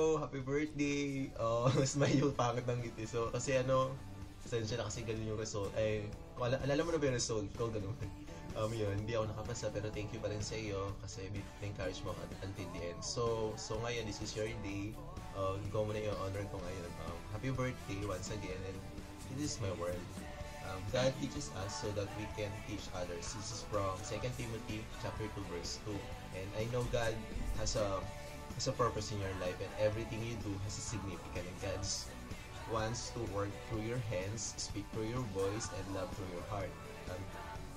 bro, happy birthday. Smile yung pangit ng ngiti. So, kasi essential na kasi ganun yung result. Alala mo na ba yung result ko? Ganun. Yun, hindi ako nakapasa pero thank you pa rin sa iyo kasi na-encourage mo until the end. So ngayon, this is your day. Ikaw muna yung honor ko ngayon. Happy birthday once again, and this is my word. God teaches us so that we can teach others. This is from 2 Timothy chapter 2 verse 2. And I know God has a purpose in your life, and everything you do has a significance. And God wants to work through your hands, speak through your voice, and love through your heart.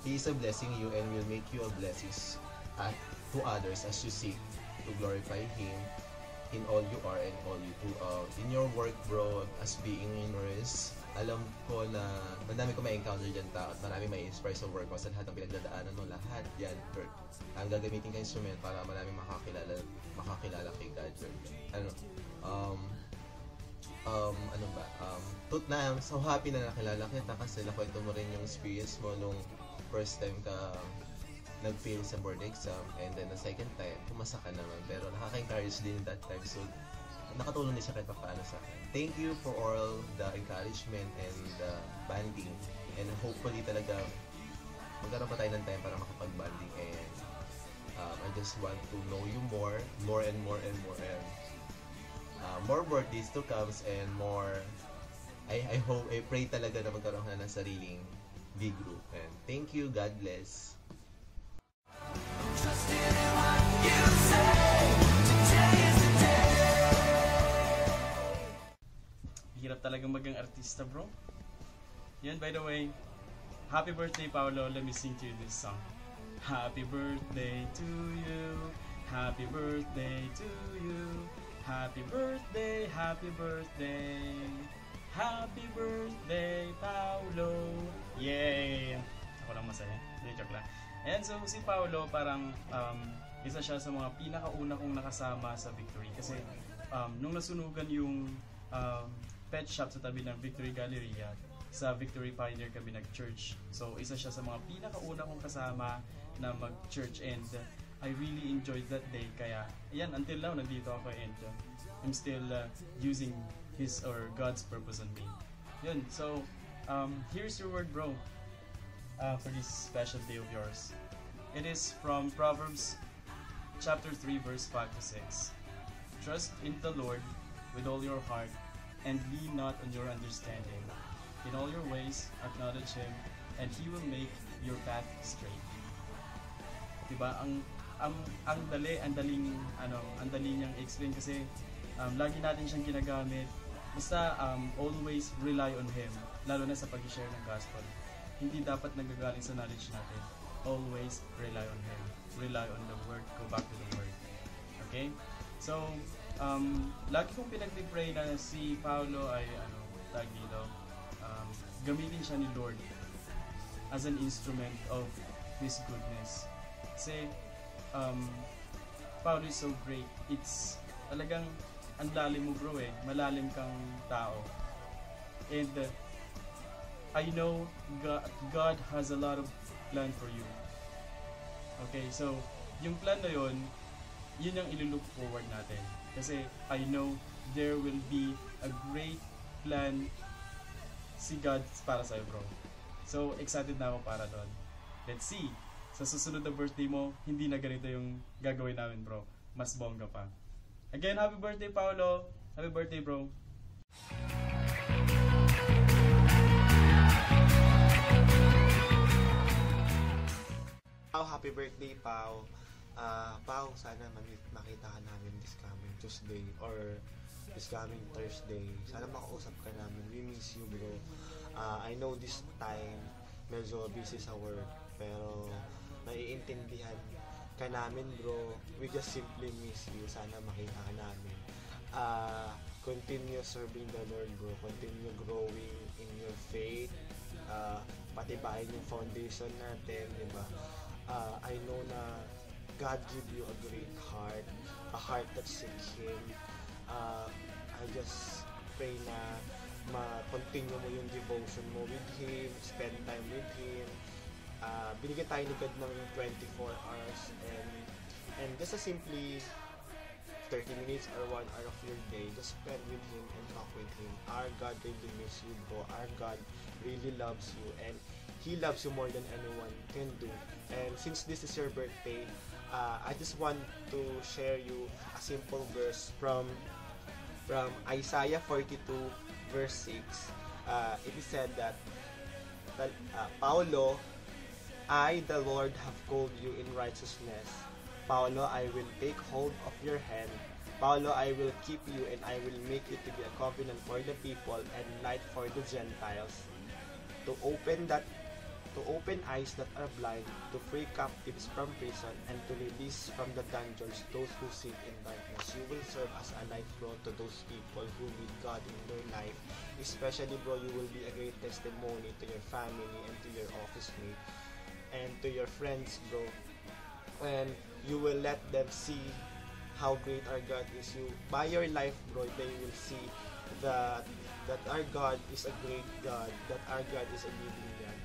He is a blessing you and will make you a blessing to others as you seek to glorify Him in all you are and all you do. In your work, bro, as being a nurse, alam ko na madami ko ma-encounter dyan tao at marami ma-inspire sa work ko sa lahat ng pinagdadaanan mo, lahat yan, Lord. Ang gagamitin ka instrument para marami makakilala kay God, Lord. So happy na nakilala kita kasi nakwento mo rin yung experience mo nung first time ka nag-fail sa board exam, and then the second time, pumasa ka naman, pero nakaka-encourage din that time, so nakatulong din siya kahit paano sa akin. Thank you for all the encouragement and the banding, and hopefully talaga magkaroon pa tayo ng time para makapag-banding, and I just want to know you more and more, and more birthdays to come, and more, I pray talaga na magkaroon ka ng sariling big group, and thank you, God bless. Hirap talagang magang artista, bro. Yan, by the way, happy birthday, Paolo. Let me sing to you this song. Happy birthday to you. Happy birthday to you. Happy birthday, happy birthday. Happy birthday, Paolo. Yay! Ako lang masaya. Hindi, joke lang. And so, si Paolo parang isa siya sa mga pinakauna kong nakasama sa Victory. Kasi nung nasunugan yung pet shop sa tabi ng Victory Galleria, sa Victory Pioneer kami nag-church. So, isa siya sa mga pinakauna kong kasama na mag-church, and I really enjoyed that day. Kaya, ayan, until now, nandito ako, and I'm still using His or God's purpose on me. Yun, so, here's your word, bro, for this special day of yours. It is from Proverbs chapter 3, verse 5 to 6. Trust in the Lord with all your heart, and lean not on your understanding. In all your ways, acknowledge Him, and He will make your path straight. Diba? Ang dali niyang explain kasi lagi natin siyang ginagamit. Basta always rely on Him, lalo na sa pag-share ng gospel. Hindi dapat nagagaling sa knowledge natin. Always rely on Him. Rely on the Word. Go back to the Word. Okay? So, lagi kong pinag-pray na si Paolo ay gamitin siya ni Lord as an instrument of His goodness. Kasi Paolo is so great. It's talagang ang lalim mo, bro, malalim kang tao, and I know God has a lot of plan for you. Okay, so yung plan na yun ang ililook forward natin. Kasi I know there will be a great plan si God para sa'yo, bro. So, excited na ako para doon. Let's see. Sa susunod na birthday mo, hindi na ganito yung gagawin namin, bro. Mas bongga pa. Again, happy birthday, Paolo. Happy birthday, bro. Happy birthday, Pao. Pao, sana makita ka namin this coming Tuesday or this coming Thursday. Sana makausap ka namin. We miss you, bro. I know this time medyo busy sa work, pero naiintindihan ka namin, bro. We just simply miss you. Sana makita ka namin. Continue serving the Lord, bro. Continue growing in your faith. Patibayin yung foundation natin, di ba? I know na God give you a great heart, a heart that seeks Him. I just pray na ma-continue mo yung devotion mo with Him, spend time with Him. Binigyan tayo ni God ng 24 hours, and just simply 30 minutes or 1 hour of your day, just spend with Him and talk with Him. Our God really miss you, bro. Our God really loves you, and He loves you more than anyone can do. And since this is your birthday, I just want to share you a simple verse from Isaiah 42 verse 6. It is said that Paulo, I, the Lord, have called you in righteousness. Paulo, I will take hold of your hand. Paulo, I will keep you, and I will make you to be a covenant for the people and light for the Gentiles, to open eyes that are blind, to free captives from prison, and to release from the dungeons those who sit in darkness. You will serve as a light, bro, to those people who need God in their life. Especially, bro, you will be a great testimony to your family and to your office mate and to your friends, bro. And you will let them see how great our God is. You, by your life, bro, they will see that our God is a great God, that our God is a living God.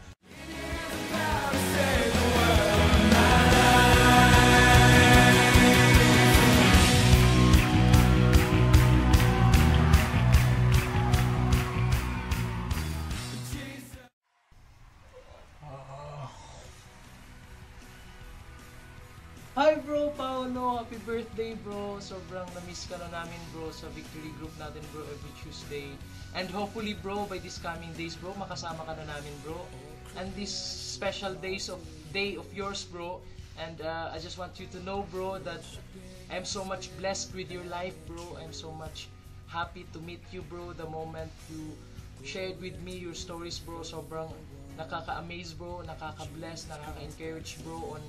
Hi bro, Paolo! Happy birthday bro! Sobrang na-miss ka na namin bro sa victory group natin bro every Tuesday. And hopefully bro, by this coming days bro, makasama ka na namin bro. And this special day of yours bro. And I just want you to know bro that I'm so much blessed with your life bro. I'm so much happy to meet you bro. The moment you shared with me your stories bro, sobrang nakaka-amaze bro, nakaka-bless, nakaka-encourage bro on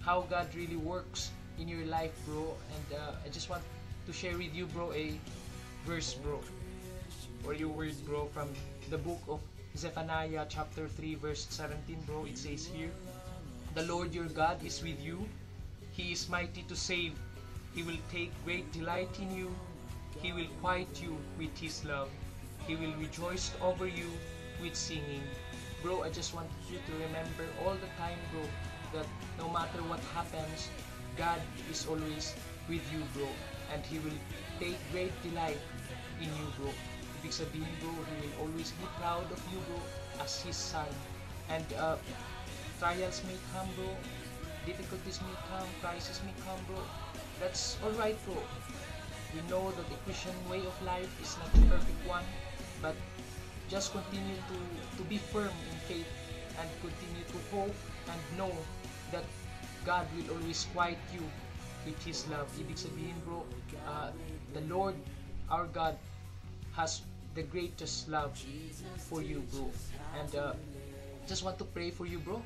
how God really works in your life bro. And I just want to share with you bro a verse bro, or your word bro, from the book of Zephaniah chapter 3 verse 17 bro. It says here, the Lord your God is with you, He is mighty to save, He will take great delight in you, He will quiet you with His love, He will rejoice over you with singing. Bro, I just want you to remember all the time bro, that no matter what happens, God is always with you bro, and He will take great delight in you bro. Ibig sabihin bro, He will always be proud of you bro as His son. And trials may come bro, difficulties may come, crisis may come bro, that's alright bro. We know that the Christian way of life is not the perfect one, but just continue to be firm in faith and continue to hope and know that God will always quiet you with His love. Ibig sabihin bro, the Lord, our God, has the greatest love for you bro. And just want to pray for you bro.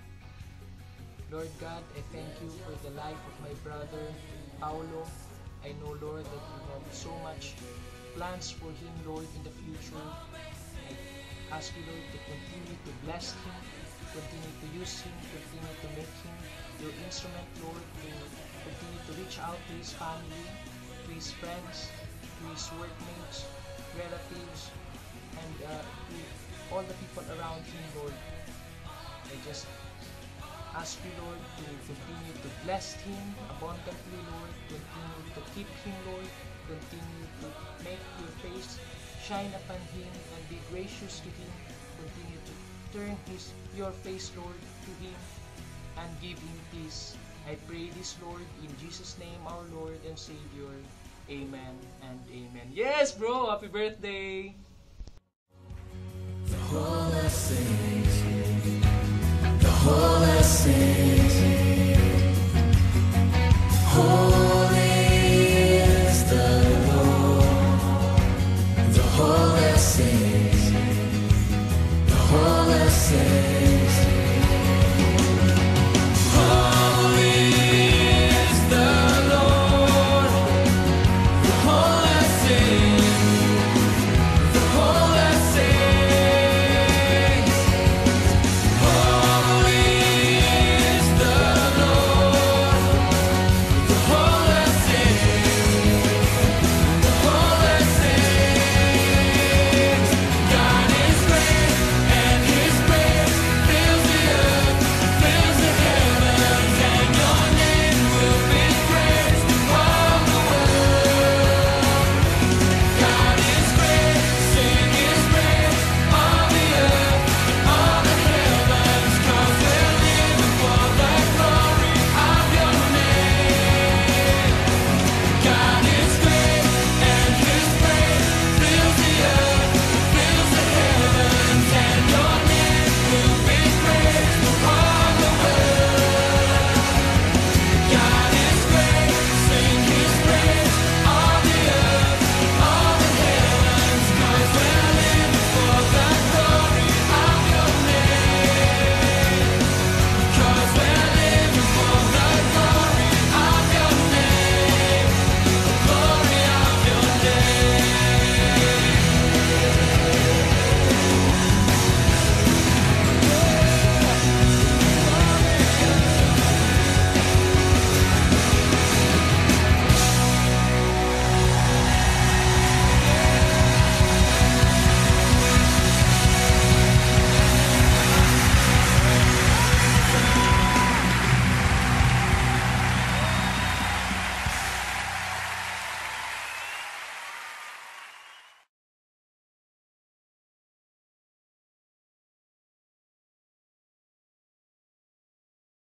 Lord God, I thank you for the life of my brother, Paolo. I know Lord that you have so much plans for him Lord in the future. I ask you Lord to continue to bless him, continue to use him, continue to make him your instrument, Lord, to continue to reach out to his family, to his friends, to his workmates, relatives, and to all the people around him, Lord. I just ask you, Lord, to continue to bless him abundantly, Lord, continue to keep him, Lord, continue to make your face shine upon him and be gracious to him, continue to turn your face, Lord, to him and give him peace. I pray this, Lord, in Jesus' name, our Lord and Savior. Amen and amen. Yes, bro! Happy birthday! The whole I sing, the whole